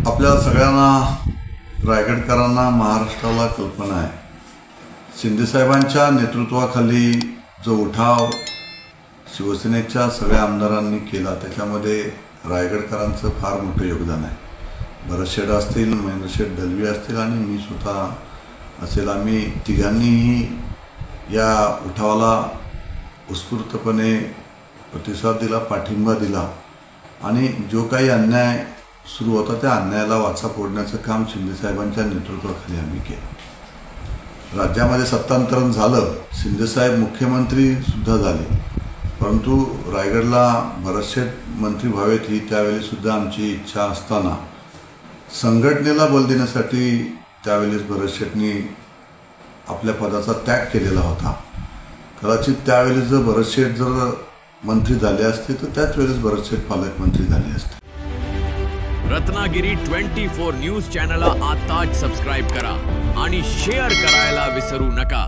आपल्या सगळ्यांना रायगडकरांना महाराष्ट्राला कल्पना आहे, शिंदेसाहेबांच्या नेतृत्वाखाली जो उठाव शिवसेनेच्या सगळ्या आमदारांनी केला त्याच्यामध्ये रायगडकरांचं फार मोठं योगदान आहे। भरत शेठ असतील, महेंद्र शेठ दलवी असतील आणि मी स्वतः असेल, आम्ही तिघांनीही या उठावाला उत्स्फूर्तपणे प्रतिसाद दिला, पाठिंबा दिला आणि जो काही अन्याय सुरू होता त्या अन्यायाला वाचा फोडण्याचं काम शिंदेसाहेबांच्या नेतृत्वाखाली आम्ही केलं। राज्यामध्ये सत्तांतरण झालं, शिंदेसाहेब मुख्यमंत्री सुद्धा झाले, परंतु रायगडला भरत शेठ मंत्री व्हावेत ही त्यावेळी सुद्धा आमची इच्छा असताना संघटनेला बल देण्यासाठी त्यावेळेस भरत शेठनी आपल्या पदाचा त्याग केलेला होता। कदाचित त्यावेळेस जर भरत शेठ जर मंत्री झाले असते तर त्याच वेळेस भरत शेठ पालकमंत्री झाले असते। रत्नागिरी 24 न्यूज चॅनलला आताच सबस्क्राइब करा आणि शेअर करायला विसरू नका।